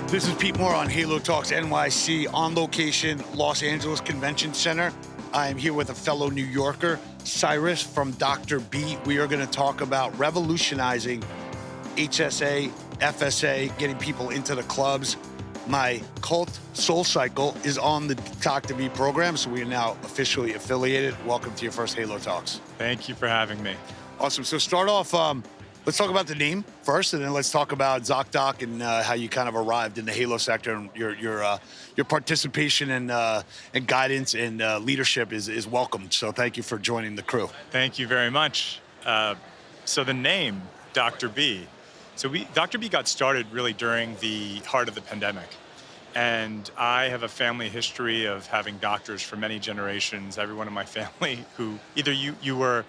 This is Pete Moore on Halo Talks NYC on location, Los Angeles Convention Center. I am here with a fellow New Yorker, Cyrus from Dr. B. We are going to talk about revolutionizing HSA, FSA, getting people into the clubs. My cult Soul Cycle is on the Dr. B program, so we are now officially affiliated. Welcome to your first Halo Talks. Thank you for having me. Awesome. So start off, let's talk about the name first, and then let's talk about Zocdoc and how you kind of arrived in the Halo sector, and your participation and guidance and leadership is welcomed. So thank you for joining the crew. Thank you very much. So the name, Dr. B. So Dr. B got started really during the heart of the pandemic. And I have a family history of having doctors for many generations. Everyone in my family who either you were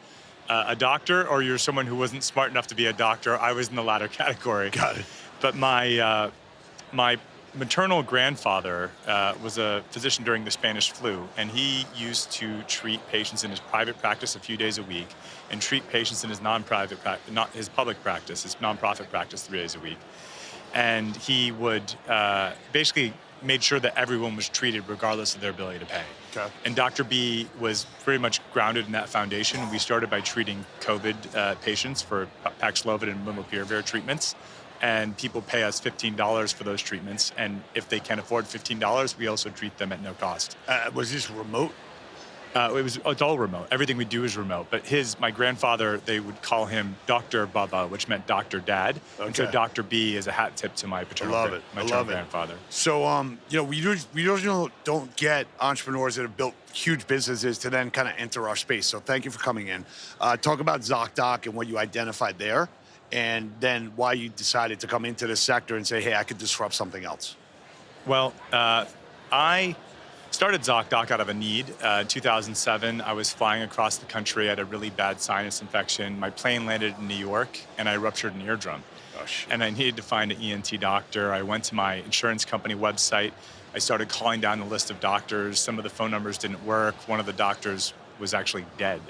a doctor or you're someone who wasn't smart enough to be a doctor. I was in the latter category. Got it. But my maternal grandfather was a physician during the Spanish flu, and he used to treat patients in his private practice a few days a week and treat patients in his non-private practice, not his public practice, his non-profit practice 3 days a week. And he would basically made sure that everyone was treated regardless of their ability to pay. Okay. And Dr. B was pretty much grounded in that foundation. We started by treating COVID patients for Paxlovid and Molnupiravir treatments. And people pay us $15 for those treatments. And if they can't afford $15, we also treat them at no cost. Was this remote? It's all remote. Everything we do is remote. But my grandfather, they would call him Dr. Baba, which meant Dr. Dad. Okay. And so Dr. B is a hat tip to my paternal grandfather. So, we usually don't get entrepreneurs that have built huge businesses to then kind of enter our space. So thank you for coming in. Talk about Zocdoc and what you identified there, and then why you decided to come into this sector and say, hey, I could disrupt something else. Well, I started Zocdoc out of a need. In 2007, I was flying across the country. I had a really bad sinus infection. My plane landed in New York, and I ruptured an eardrum. Gosh. And I needed to find an ENT doctor. I went to my insurance company website. I started calling down the list of doctors. Some of the phone numbers didn't work. One of the doctors was actually dead.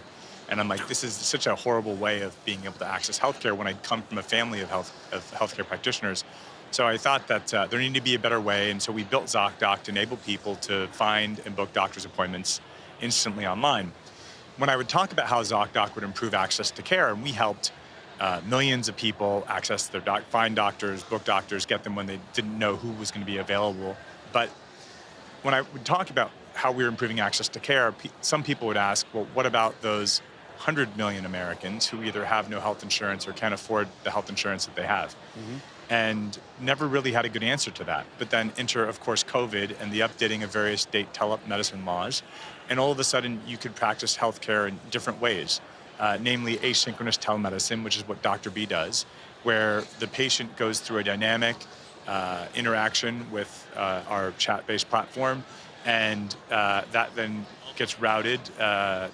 And I'm like, this is such a horrible way of being able to access healthcare when I'd come from a family of healthcare practitioners. So I thought that there needed to be a better way, and so we built Zocdoc to enable people to find and book doctor's appointments instantly online. When I would talk about how Zocdoc would improve access to care, and we helped millions of people access their find doctors, book doctors, get them when they didn't know who was going to be available. But when I would talk about how we were improving access to care, some people would ask, well, what about those 100 million Americans who either have no health insurance or can't afford the health insurance that they have? Mm-hmm. And never really had a good answer to that. But then enter, of course, COVID and the updating of various state telemedicine laws. And all of a sudden, you could practice healthcare in different ways, namely asynchronous telemedicine, which is what Dr. B does, where the patient goes through a dynamic interaction with our chat-based platform, and that then gets routed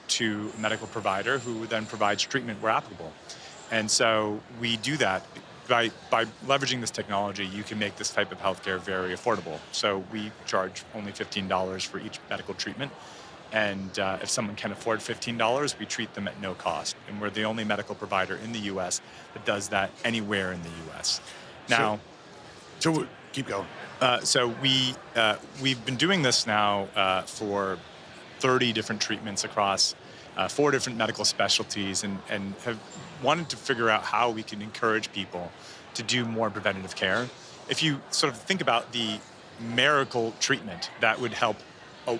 to a medical provider who then provides treatment where applicable. And so we do that. By leveraging this technology, you can make this type of healthcare very affordable. So we charge only $15 for each medical treatment. And if someone can afford $15, we treat them at no cost. And we're the only medical provider in the US that does that anywhere in the US. Now, so keep going. So we've been doing this now for 30 different treatments across 4 different medical specialties, and have wanted to figure out how we can encourage people to do more preventative care. If you sort of think about the miracle treatment that would help a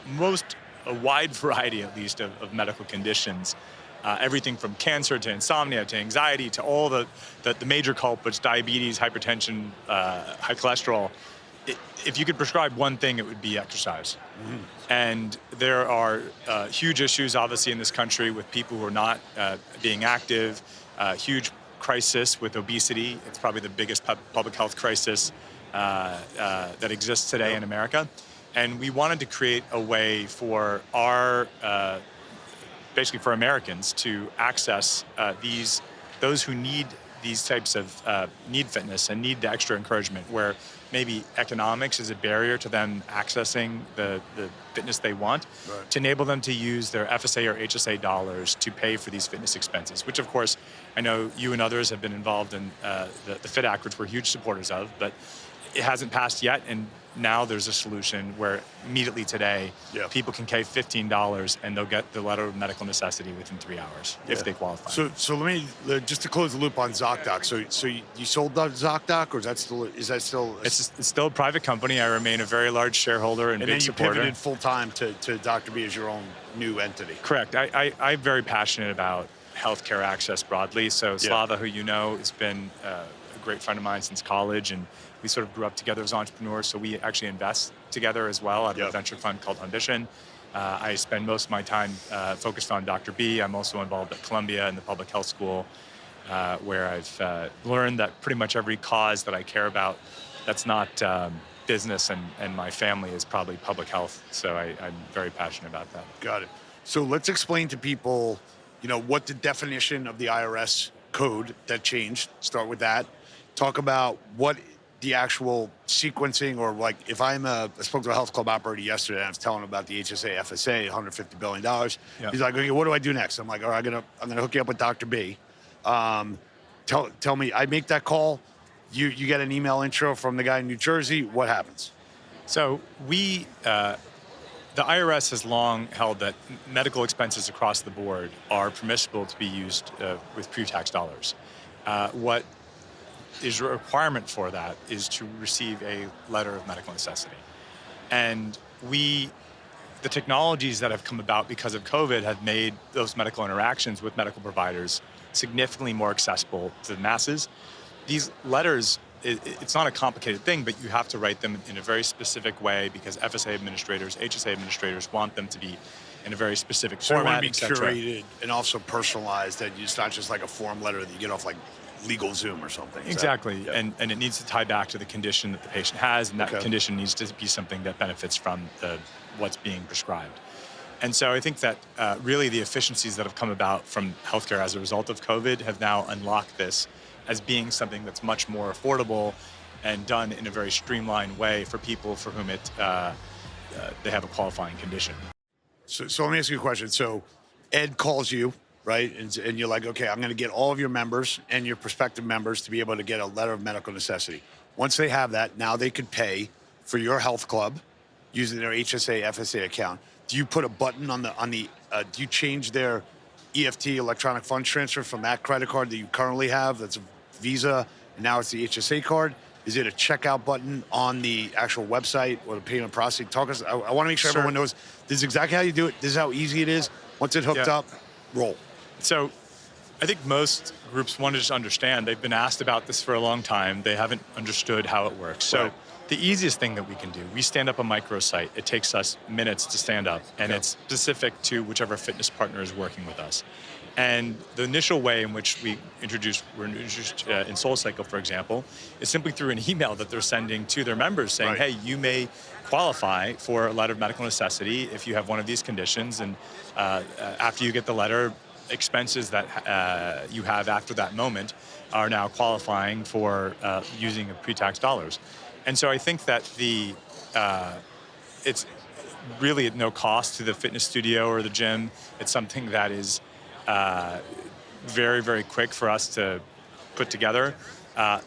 wide variety, at least, of medical conditions, everything from cancer to insomnia to anxiety to all the major culprits, diabetes, hypertension, high cholesterol. If you could prescribe one thing, it would be exercise. Mm-hmm. And there are huge issues, obviously, in this country with people who are not being active, huge crisis with obesity. It's probably the biggest public health crisis that exists today in America. And we wanted to create a way for basically for Americans to access those who need these types of need fitness and need the extra encouragement, where maybe economics is a barrier to them accessing the fitness they want, right, to enable them to use their FSA or HSA dollars to pay for these fitness expenses, which of course, I know you and others have been involved in the FIT Act, which we're huge supporters of, but it hasn't passed yet, and now there's a solution where immediately today, people can pay $15 and they'll get the letter of medical necessity within 3 hours if they qualify. So let me just to close the loop on Zocdoc. So you sold Zocdoc, or is that still? It's still a private company. I remain a very large shareholder and big supporter. And then you pivoted full time to Dr. B as your own new entity. Correct. I'm very passionate about healthcare access broadly. So Slava, who you know, has been a great friend of mine since college, and we sort of grew up together as entrepreneurs. So we actually invest together as well out of a venture fund called Ambition. I spend most of my time focused on Dr. B. I'm also involved at Columbia in the public health school, where I've learned that pretty much every cause that I care about that's not business and my family is probably public health. So I'm very passionate about that. Got it. So let's explain to people, what the definition of the IRS code that changed. Start with that. Talk about what the actual sequencing, or like if I spoke to a health club operator yesterday and I was telling him about the HSA, FSA, $150 billion. He's like, okay, what do I do next? I'm like, all right, I'm gonna hook you up with Dr. B. Tell me, I make that call, you get an email intro from the guy in New Jersey, what happens? So the IRS has long held that medical expenses across the board are permissible to be used with pre-tax dollars. What is a requirement for that is to receive a letter of medical necessity. And the technologies that have come about because of COVID have made those medical interactions with medical providers significantly more accessible to the masses. These letters, it's not a complicated thing, but you have to write them in a very specific way because FSA administrators, HSA administrators want them to be in a very specific format, et cetera. So it want to be curated and also personalized, that it's not just like a form letter that you get off like LegalZoom or something. Exactly, and it needs to tie back to the condition that the patient has, and that condition needs to be something that benefits from what's being prescribed. And so I think that really the efficiencies that have come about from healthcare as a result of COVID have now unlocked this as being something that's much more affordable and done in a very streamlined way for people for whom they have a qualifying condition. So let me ask you a question. So Ed calls you, right? And you're like, okay, I'm going to get all of your members and your prospective members to be able to get a letter of medical necessity. Once they have that, now they could pay for your health club using their HSA, FSA account. Do you put a button do you change their EFT, electronic funds transfer, from that credit card that you currently have, that's a Visa, and now it's the HSA card? Is it a checkout button on the actual website or the payment processing? I want to make sure everyone knows this is exactly how you do it. This is how easy it is. Once it's hooked up, roll. So I think most groups want to just understand. They've been asked about this for a long time. They haven't understood how it works. So the easiest thing that we can do, we stand up a microsite. It takes us minutes to stand up, and it's specific to whichever fitness partner is working with us. And the initial way in which we're introduced in SoulCycle, for example, is simply through an email that they're sending to their members saying, hey, you may qualify for a letter of medical necessity if you have one of these conditions. And after you get the letter, expenses that you have after that moment are now qualifying for using pre-tax dollars. And so I think that it's really at no cost to the fitness studio or the gym. It's something that is very, very quick for us to put together.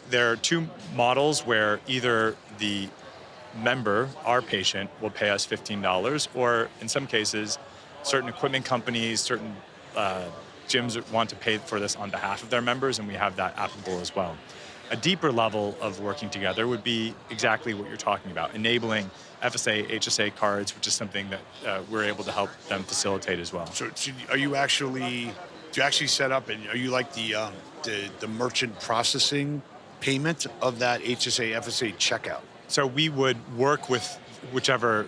There are two models where either the member, our patient, will pay us $15, or in some cases, certain equipment companies, certain gyms want to pay for this on behalf of their members, and we have that applicable as well. A deeper level of working together would be exactly what you're talking about, enabling FSA, HSA cards, which is something that we're able to help them facilitate as well. So do you actually set up, and are you like the merchant processing payment of that HSA, FSA checkout? So we would work with whichever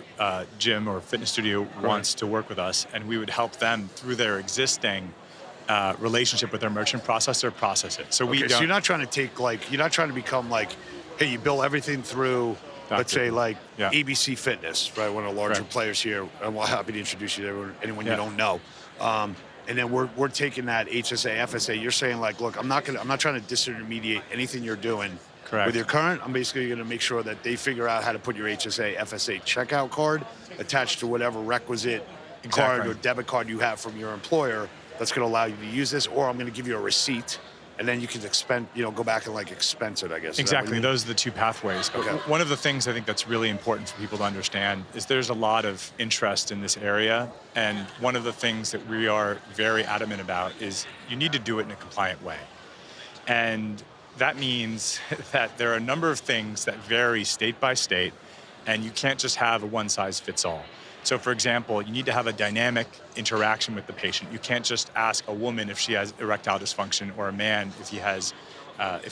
gym or fitness studio wants to work with us, and we would help them through their existing relationship with their merchant processor process it. So so you're not trying to you're not trying to become like, hey, you bill everything through, let's say like ABC Fitness, right? One of the larger players here. I'm happy to introduce you to anyone you don't know. And then we're taking that HSA, FSA. You're saying like, look, I'm not trying to disintermediate anything you're doing. With your current, I'm basically going to make sure that they figure out how to put your HSA, FSA checkout card attached to whatever requisite card or debit card you have from your employer that's going to allow you to use this, or I'm going to give you a receipt and then you can go back and like expense it, I guess. Is that what Exactly. you mean? Those are the two pathways. But Okay. one of the things I think that's really important for people to understand is there's a lot of interest in this area. And one of the things that we are very adamant about is you need to do it in a compliant way. And that means that there are a number of things that vary state by state, and you can't just have a one-size-fits-all. So, for example, you need to have a dynamic interaction with the patient. You can't just ask a woman if she has erectile dysfunction or a man if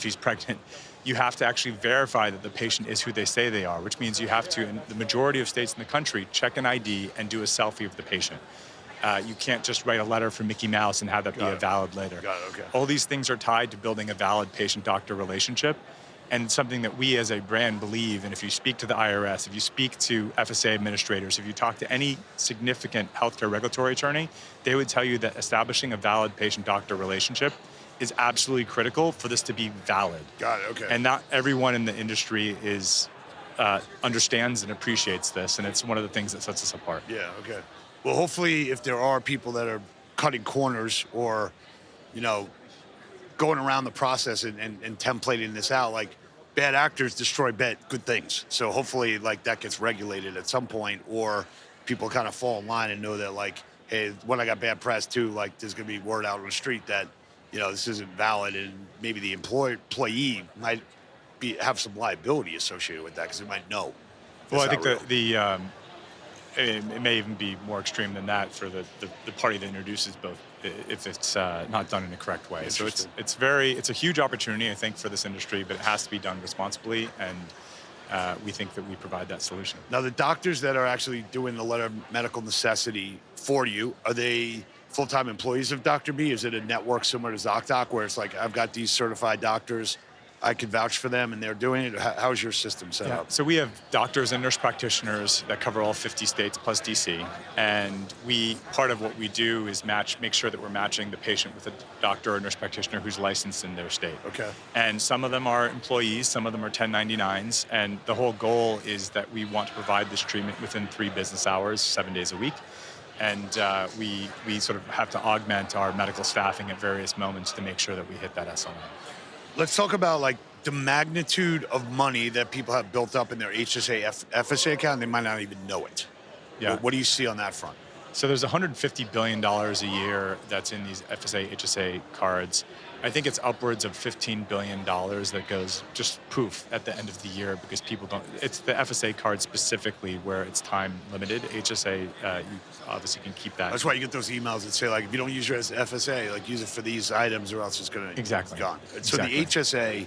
he's pregnant. You have to actually verify that the patient is who they say they are, which means you have to, in the majority of states in the country, check an ID and do a selfie of the patient. You can't just write a letter from Mickey Mouse and have that be a valid letter. Got it, okay. All these things are tied to building a valid patient-doctor relationship, and something that we as a brand believe. And if you speak to the IRS, if you speak to FSA administrators, if you talk to any significant healthcare regulatory attorney, they would tell you that establishing a valid patient-doctor relationship is absolutely critical for this to be valid. Got it, okay. And not everyone in the industry understands and appreciates this, and it's one of the things that sets us apart. Yeah, okay. Well, hopefully if there are people that are cutting corners or, going around the process and templating this out, like bad actors destroy good things. So hopefully like that gets regulated at some point, or people kind of fall in line and know that like, hey, when I got bad press too, like there's gonna be word out on the street that, this isn't valid, and maybe the employee might have some liability associated with that because they might know. Well, I think it may even be more extreme than that for the party that introduces both, if it's not done in a correct way. So it's a huge opportunity, I think, for this industry, but it has to be done responsibly, and we think that we provide that solution. Now, the doctors that are actually doing the letter of medical necessity for you, are they full-time employees of Dr. B? Is it a network similar to Zocdoc where it's like, I've got these certified doctors, I can vouch for them, and they're doing it? How's your system set up? So we have doctors and nurse practitioners that cover all 50 states plus DC. And part of what we do is make sure that we're matching the patient with a doctor or nurse practitioner who's licensed in their state. Okay. And some of them are employees, some of them are 1099s. And the whole goal is that we want to provide this treatment within 3 business hours, 7 days a week. And we sort of have to augment our medical staffing at various moments to make sure that we hit that SLA. Let's talk about like the magnitude of money that people have built up in their HSA, FSA account. They might not even know it. Yeah. What do you see on that front? So there's $150 billion a year that's in these FSA, HSA cards. I think it's upwards of $15 billion that goes just poof at the end of the year because people don't. It's the FSA card specifically where it's time limited. HSA, you obviously can keep that. That's why you get those emails that say like, if you don't use your FSA, like use it for these items or else it's going to be gone. So the HSA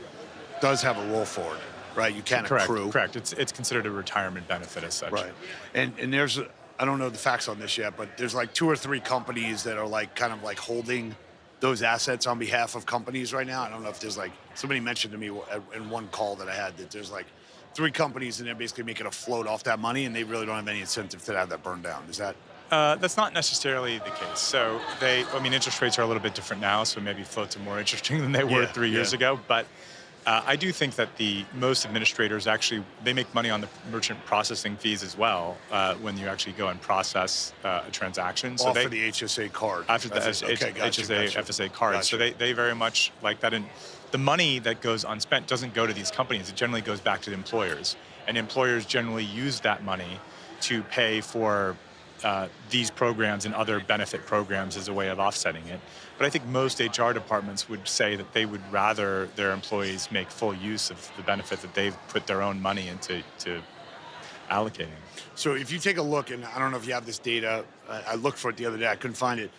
does have a roll forward, right? You can't accrue. Correct. It's considered a retirement benefit as such. Right. And there's, I don't know the facts on this yet, but there's like 2 or 3 companies that are like kind of like holding those assets on behalf of companies right now. I don't know if there's like, somebody mentioned to me in one call that I had that there's like 3 companies and they're basically making a float off that money and they really don't have any incentive to have that burned down. Is that? That's not necessarily the case. So interest rates are a little bit different now, so maybe floats are more interesting than they were 3 years ago. But I do think that most administrators actually, they make money on the merchant processing fees as well when you actually go and process a transaction. So for the HSA card. After the FSA card. Gotcha. So they very much like that. And the money that goes unspent doesn't go to these companies. It generally goes back to the employers. And employers generally use that money to pay for these programs and other benefit programs as a way of offsetting it. But I think most HR departments would say that they would rather their employees make full use of the benefit that they've put their own money into allocating. So if you take a look, and I don't know if you have this data, I looked for it the other day, I couldn't find it.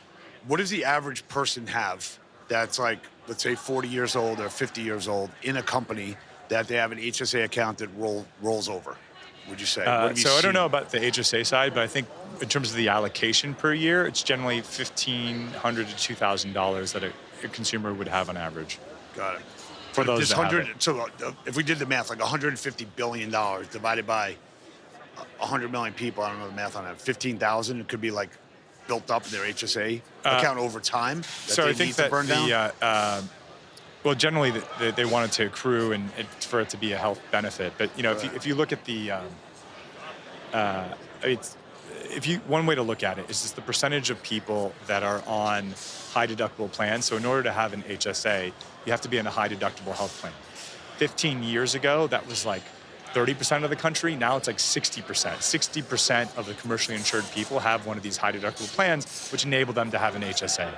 What does the average person have that's like, let's say 40 years old or 50 years old in a company that they have an HSA account that rolls over, would you say? I don't know about the HSA side, but I think in terms of the allocation per year, it's generally $1,500 to $2,000 that a consumer would have on average. Got it. For those that have it. So if we did the math, like $150 billion divided by 100 million people, I don't know the math on that, 15,000, it could be like built up in their HSA account over time. So I think that well, generally they want it to accrue and for it to be a health benefit. But if you look at one way to look at it is just the percentage of people that are on high deductible plans. So in order to have an HSA, you have to be in a high deductible health plan. 15 years ago, that was like 30% of the country. Now it's like 60%. 60% of the commercially insured people have one of these high deductible plans, which enable them to have an HSA.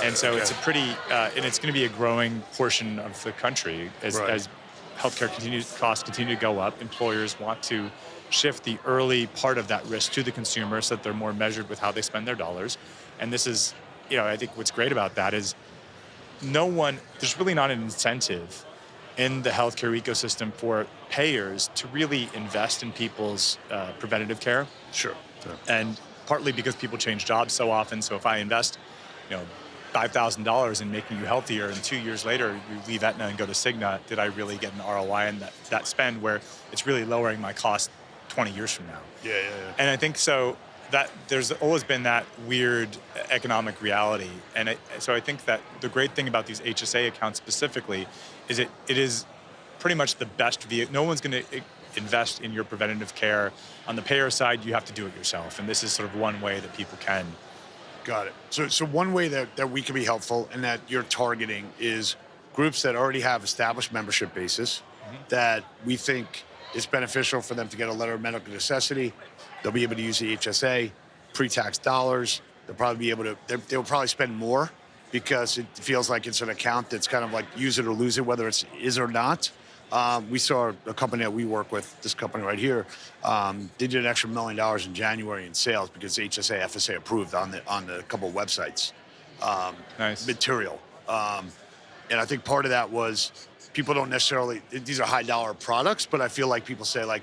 And so it's a pretty, and it's going to be a growing portion of the country as healthcare costs continue to go up. Employers want to shift the early part of that risk to the consumer so that they're more measured with how they spend their dollars. And this is, I think what's great about that is there's really not an incentive in the healthcare ecosystem for payers to really invest in people's preventative care. Sure. And partly because people change jobs so often. So if I invest, $5,000 in making you healthier, and 2 years later you leave Aetna and go to Cigna, did I really get an ROI in that spend where it's really lowering my cost 20 years from now? Yeah. And I think so that there's always been that weird economic reality. And so I think that the great thing about these HSA accounts specifically is it is pretty much the best vehicle. No one's going to invest in your preventative care. On the payer side, you have to do it yourself. And this is sort of one way that people can. Got it. So one way that we can be helpful and that you're targeting is groups that already have established membership bases that we think it's beneficial for them to get a letter of medical necessity. They'll be able to use the HSA, pre-tax dollars. They'll probably be able to, they'll probably spend more because it feels like it's an account that's kind of like use it or lose it, whether it's is or not. We saw a company that we work with, this company right here, they did an extra $1 million in January in sales because HSA, FSA approved on the couple of websites. Nice. Material. And I think part of that was people don't necessarily, these are high dollar products, but I feel like people say like,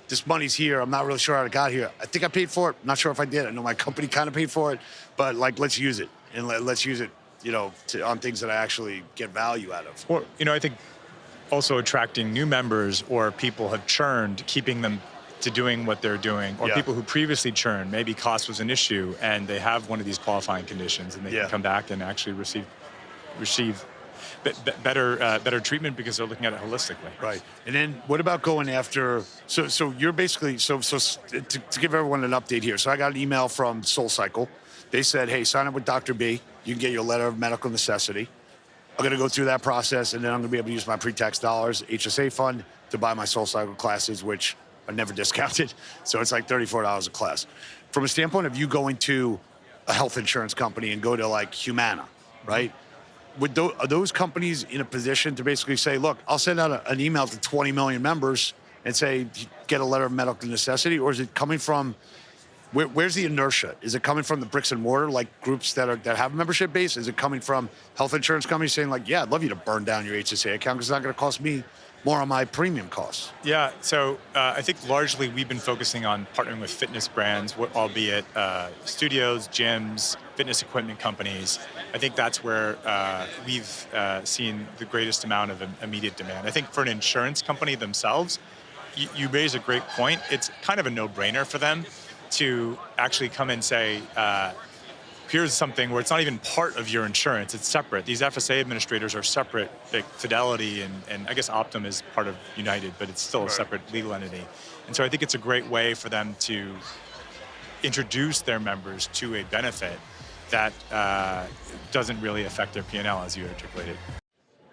this money's here. I'm not really sure how it got here. I think I paid for it. I'm not sure if I did. I know my company kind of paid for it, but like, let's use it. And let's use it, on things that I actually get value out of. Well, I think also attracting new members or people have churned, keeping them to doing what they're doing, or people who previously churned, maybe cost was an issue and they have one of these qualifying conditions and they can come back and actually receive better treatment because they're looking at it holistically. Right. And then what about going after, so you're basically, to give everyone an update here. So I got an email from SoulCycle. They said, hey, sign up with Dr. B. You can get your letter of medical necessity. I'm going to go through that process, and then I'm going to be able to use my pre-tax dollars, HSA fund, to buy my SoulCycle classes, which are never discounted. So it's like $34 a class. From a standpoint of you going to a health insurance company and go to like Humana, right? Are those companies in a position to basically say, look, I'll send out an email to 20 million members and say, get a letter of medical necessity? Or is it coming from, where's the inertia? Is it coming from the bricks and mortar, like groups that have a membership base? Is it coming from health insurance companies saying like, yeah, I'd love you to burn down your HSA account because it's not going to cost me more on my premium costs? Yeah, so I think largely we've been focusing on partnering with fitness brands, albeit studios, gyms, fitness equipment companies. I think that's where we've seen the greatest amount of immediate demand. I think for an insurance company themselves, you raise a great point. It's kind of a no-brainer for them to actually come and say, here's something where it's not even part of your insurance, it's separate. These FSA administrators are separate, like Fidelity and I guess Optum is part of United, but it's still a separate legal entity. And so I think it's a great way for them to introduce their members to a benefit that doesn't really affect their P&L, as you articulated.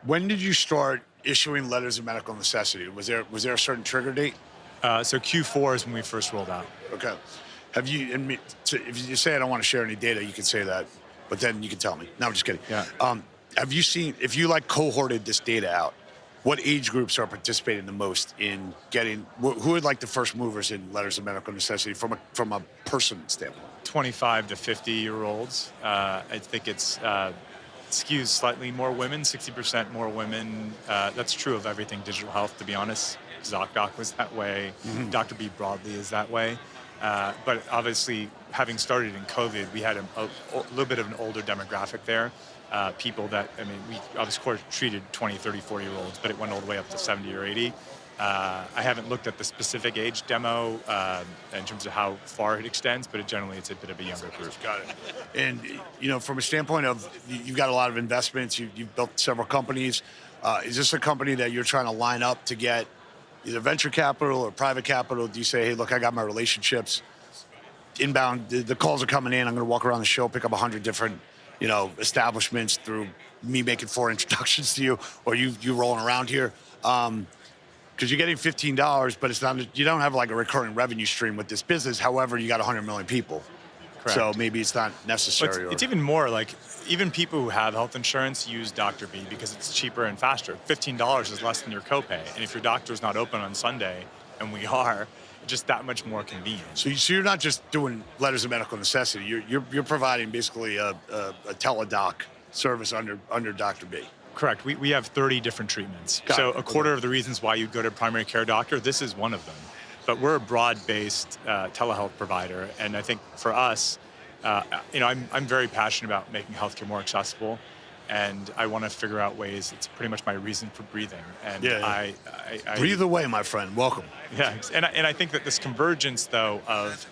When did you start issuing letters of medical necessity? Was there a certain trigger date? So Q4 is when we first rolled out. Okay. Have you, if you say I don't want to share any data, you can say that, but then you can tell me. No, I'm just kidding. Yeah. Have you seen, if you like cohorted this data out, what age groups are participating the most in getting, who are like the first movers in letters of medical necessity from a person standpoint? 25 to 50-year-olds. I think it's skews slightly more women, 60% more women. That's true of everything digital health, to be honest. Zocdoc was that way. Dr. B broadly is that way. But obviously, having started in COVID, we had a little bit of an older demographic there. People that, we obviously treated 20, 30, 40-year-olds, but it went all the way up to 70 or 80. I haven't looked at the specific age demo in terms of how far it extends, but generally it's a bit of a younger group. Got it. And, from a standpoint of, you've got a lot of investments, you've built several companies. Is this a company that you're trying to line up to get either venture capital or private capital? Do you say, hey, look, I got my relationships. inbound, the calls are coming in. I'm going to walk around the show, pick up 100 different, establishments through me making 4 introductions to you, or you rolling around here. Because you're getting $15, but it's not. You don't have like a recurring revenue stream with this business. However, you got 100 million people. Correct. So maybe it's not necessary. It's even more like, even people who have health insurance use Dr. B because it's cheaper and faster. $15 is less than your copay. And if your doctor's not open on Sunday, and we are, just that much more convenient. So you're not just doing letters of medical necessity. You're providing basically a teledoc service under Dr. B. Correct. We have 30 different treatments. Got so it. a quarter of the reasons why you'd go to a primary care doctor, this is one of them. But we're a broad-based telehealth provider, and I think for us, I'm very passionate about making healthcare more accessible, and I want to figure out ways. It's pretty much my reason for breathing. And I breathe away, my friend. Welcome. Yeah, and I think that this convergence, though, of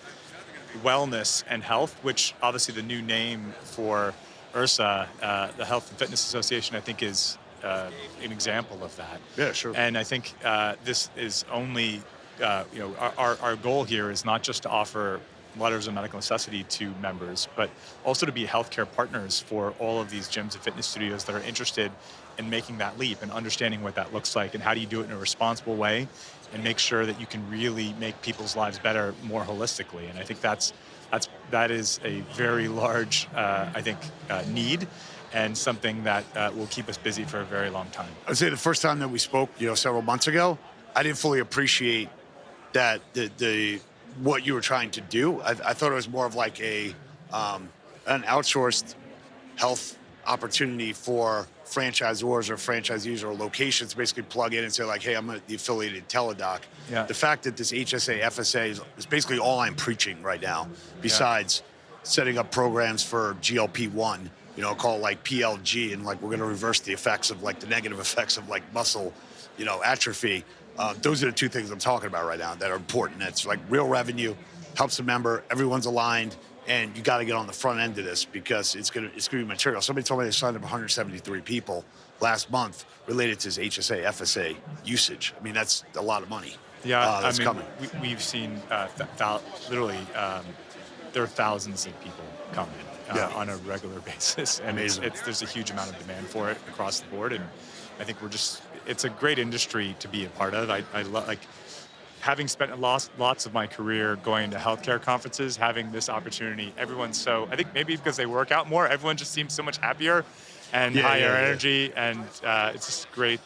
wellness and health, which obviously the new name for IHRSA, the Health and Fitness Association, I think is an example of that. Yeah, sure. And I think this is only, our goal here is not just to offer letters of medical necessity to members, but also to be healthcare partners for all of these gyms and fitness studios that are interested in making that leap and understanding what that looks like and how do you do it in a responsible way and make sure that you can really make people's lives better more holistically. And I think that is a very large, need and something that will keep us busy for a very long time. I'd say the first time that we spoke, several months ago, I didn't fully appreciate that what you were trying to do. I thought it was more of like an outsourced health opportunity for franchisors or franchisees or locations to basically plug in and say like, hey, I'm the affiliated teledoc. Yeah. The fact that this HSA, FSA is basically all I'm preaching right now, besides setting up programs for GLP-1, call it like PLG, and like we're going to reverse the effects of like the negative effects of like muscle, atrophy. Those are the 2 things I'm talking about right now that are important. That's like real revenue, helps the member, everyone's aligned, and you got to get on the front end of this because it's gonna be material. Somebody told me they signed up 173 people last month related to his HSA, FSA usage. I mean, that's a lot of money. Yeah, that's coming. We've seen literally there are thousands of people coming on a regular basis, and there's a huge amount of demand for it across the board, and I think it's a great industry to be a part of. I like having spent lots of my career going to healthcare conferences, having this opportunity. I think maybe because they work out more, everyone just seems so much happier and higher energy, and it's just great.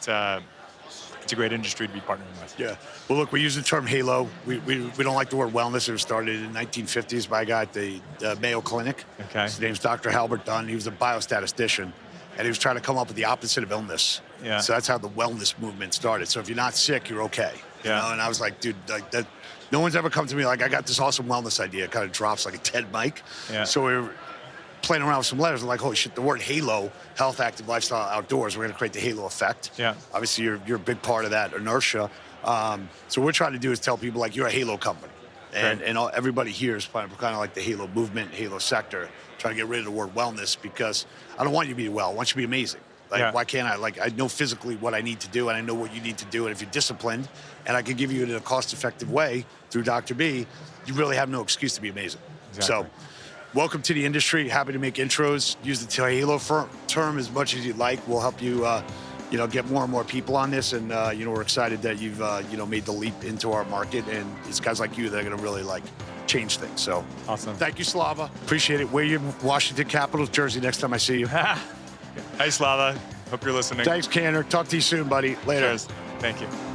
It's a great industry to be partnering with. Yeah. Well, look, we use the term halo. We don't like the word wellness. It was started in the 1950s by a guy at the Mayo Clinic. Okay. His name's Dr. Halbert Dunn. He was a biostatistician, and he was trying to come up with the opposite of illness. Yeah. So that's how the wellness movement started. So if you're not sick, you're okay. Yeah. And I was like, dude, like that. No one's ever come to me like, I got this awesome wellness idea. It kind of drops like a TED mic. Yeah. So we were playing around with some letters. I'm like, holy shit, the word halo, health, active, lifestyle, outdoors. We're going to create the halo effect. Yeah. Obviously, you're a big part of that inertia. So what we're trying to do is tell people like you're a halo company. And everybody here is kind of like the halo movement, halo sector, trying to get rid of the word wellness because I don't want you to be well. I want you to be amazing. Like, why can't I? Like, I know physically what I need to do, and I know what you need to do. And if you're disciplined, and I can give you it in a cost-effective way through Dr. B, you really have no excuse to be amazing. Exactly. So, welcome to the industry. Happy to make intros. Use the halo term as much as you'd like. We'll help you, get more and more people on this. And we're excited that you've, made the leap into our market. And it's guys like you that are going to really change things. So, awesome. Thank you, Slava. Appreciate it. Wear your Washington Capitals jersey next time I see you. Hi, Slava. Hope you're listening. Thanks, Canner. Talk to you soon, buddy. Later. Cheers. Thank you.